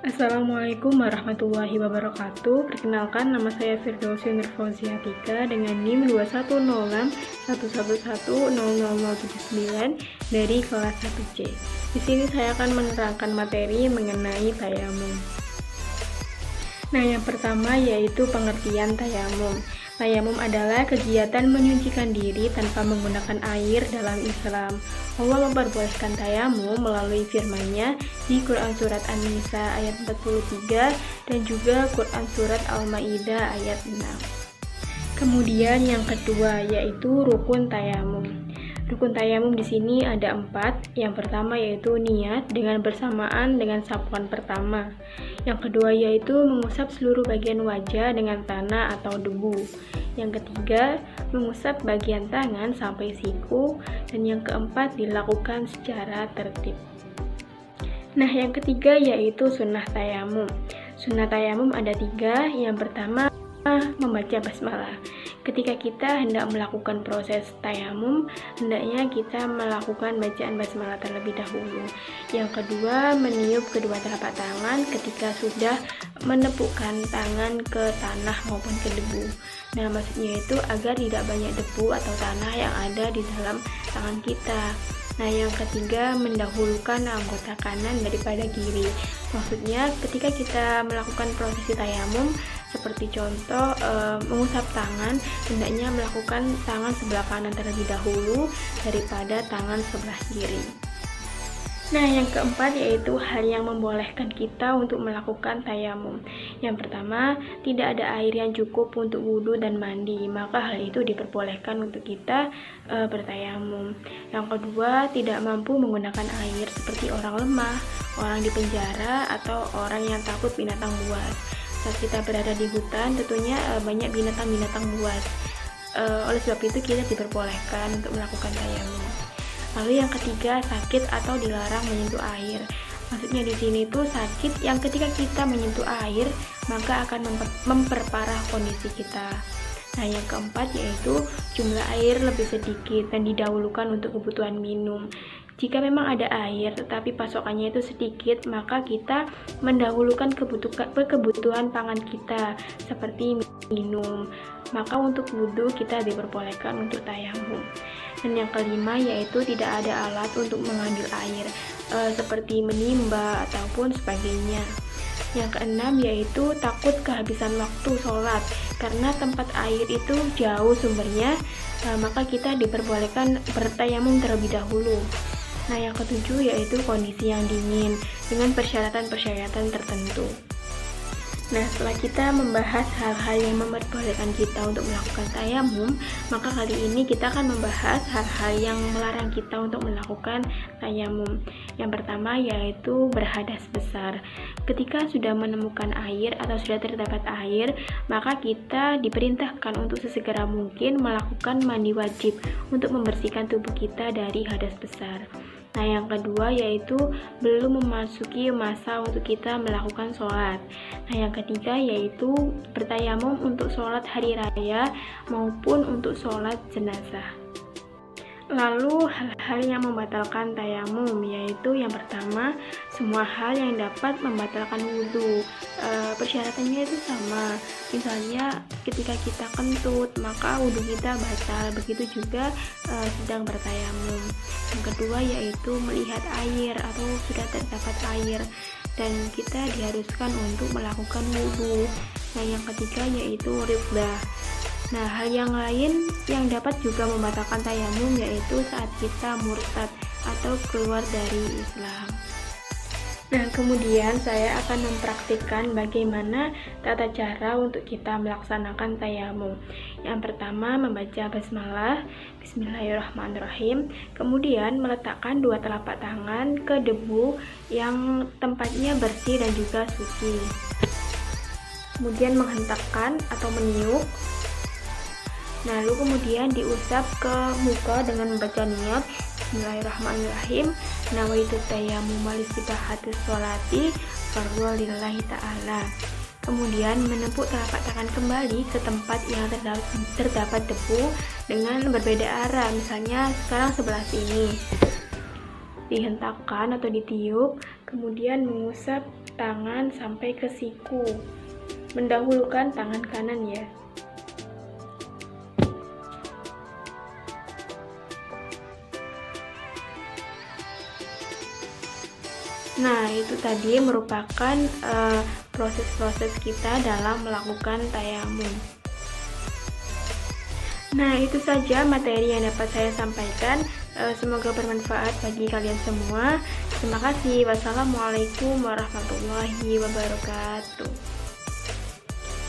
Assalamualaikum warahmatullahi wabarakatuh. Perkenalkan, nama saya Firdausi Nurfauziatika dengan NIM 2106111000079 dari kelas 1C. Di sini saya akan menerangkan materi mengenai tayamum. Nah, yang pertama yaitu pengertian tayamum. Tayamum adalah kegiatan menyucikan diri tanpa menggunakan air dalam Islam. Allah memperbolehkan tayamum melalui firman-Nya di Quran Surat An-Nisa ayat 43 dan juga Quran Surat Al-Ma'idah ayat 6. Kemudian yang kedua yaitu rukun tayamum. Rukun tayamum di sini ada 4. Yang pertama yaitu niat dengan bersamaan dengan sapuan pertama. Yang kedua yaitu mengusap seluruh bagian wajah dengan tanah atau debu. Yang ketiga, mengusap bagian tangan sampai siku. Dan yang keempat, dilakukan secara tertib. Nah, yang ketiga yaitu sunnah tayamum. Sunnah tayamum ada 3. Yang pertama, membaca basmalah. Ketika kita hendak melakukan proses tayamum, hendaknya kita melakukan bacaan basmalah terlebih dahulu. Yang kedua, meniup kedua telapak tangan ketika sudah menepukkan tangan ke tanah maupun ke debu. Nah, maksudnya itu agar tidak banyak debu atau tanah yang ada di dalam tangan kita. Nah, yang ketiga, mendahulukan anggota kanan daripada kiri. Maksudnya ketika kita melakukan prosesi tayamum, seperti contoh mengusap tangan, hendaknya melakukan tangan sebelah kanan terlebih dahulu daripada tangan sebelah kiri. Nah, yang keempat yaitu hal yang membolehkan kita untuk melakukan tayamum. Yang pertama, tidak ada air yang cukup untuk wudhu dan mandi, maka hal itu diperbolehkan untuk kita bertayamum. Yang kedua, tidak mampu menggunakan air seperti orang lemah, orang di penjara, atau orang yang takut binatang buas. Saat kita berada di hutan, tentunya banyak binatang-binatang buas. Oleh sebab itu kita diperbolehkan untuk melakukan tayamum. Lalu yang ketiga, sakit atau dilarang menyentuh air. Maksudnya di sini tuh sakit yang ketika kita menyentuh air maka akan memperparah kondisi kita. Nah, yang keempat yaitu jumlah air lebih sedikit dan didahulukan untuk kebutuhan minum. Jika memang ada air tetapi pasokannya itu sedikit, maka kita mendahulukan kebutuhan pangan kita seperti minum. Maka untuk wudhu kita diperbolehkan untuk tayamum. Dan yang kelima yaitu tidak ada alat untuk mengambil air seperti menimba ataupun sebagainya. Yang keenam yaitu takut kehabisan waktu sholat karena tempat air itu jauh sumbernya, maka kita diperbolehkan bertayamum terlebih dahulu. Nah, yang ketujuh yaitu kondisi yang dingin dengan persyaratan-persyaratan tertentu. Nah, setelah kita membahas hal-hal yang memperbolehkan kita untuk melakukan tayamum, maka kali ini kita akan membahas hal-hal yang melarang kita untuk melakukan tayamum. Yang pertama yaitu berhadas besar. Ketika sudah menemukan air atau sudah terdapat air, maka kita diperintahkan untuk sesegera mungkin melakukan mandi wajib untuk membersihkan tubuh kita dari hadas besar. Nah, yang kedua yaitu belum memasuki masa untuk kita melakukan sholat. Nah, yang ketiga yaitu bertayamum untuk sholat hari raya maupun untuk sholat jenazah. Lalu hal-hal yang membatalkan tayamum yaitu yang pertama, semua hal yang dapat membatalkan wudhu. Persyaratannya itu sama. Misalnya ketika kita kentut maka wudhu kita batal, begitu juga sedang bertayamum. Yang kedua yaitu melihat air atau sudah terdapat air dan kita diharuskan untuk melakukan wudhu. Nah, yang ketiga yaitu riddah. Nah, hal yang lain yang dapat juga membatalkan tayamum yaitu saat kita murtad atau keluar dari Islam. Nah, kemudian saya akan mempraktikkan bagaimana tata cara untuk kita melaksanakan tayamum. Yang pertama, membaca basmalah, bismillahirrahmanirrahim. Kemudian meletakkan dua telapak tangan ke debu yang tempatnya bersih dan juga suci. Kemudian menghentakkan atau meniup. Lalu kemudian diusap ke muka dengan membaca niat Bismillahirrahmanirrahim. Nawaitu tayammum li-sibahati sholati fardhu lillahi ta'ala. Kemudian menepuk telapak tangan kembali ke tempat yang terdapat debu dengan berbeda arah. Misalnya sekarang sebelah sini. Dihentakkan atau ditiup, kemudian mengusap tangan sampai ke siku, mendahulukan tangan kanan ya. Nah, itu tadi merupakan proses-proses kita dalam melakukan tayamum. Nah, itu saja materi yang dapat saya sampaikan. Semoga bermanfaat bagi kalian semua. Terima kasih. Wassalamualaikum warahmatullahi wabarakatuh.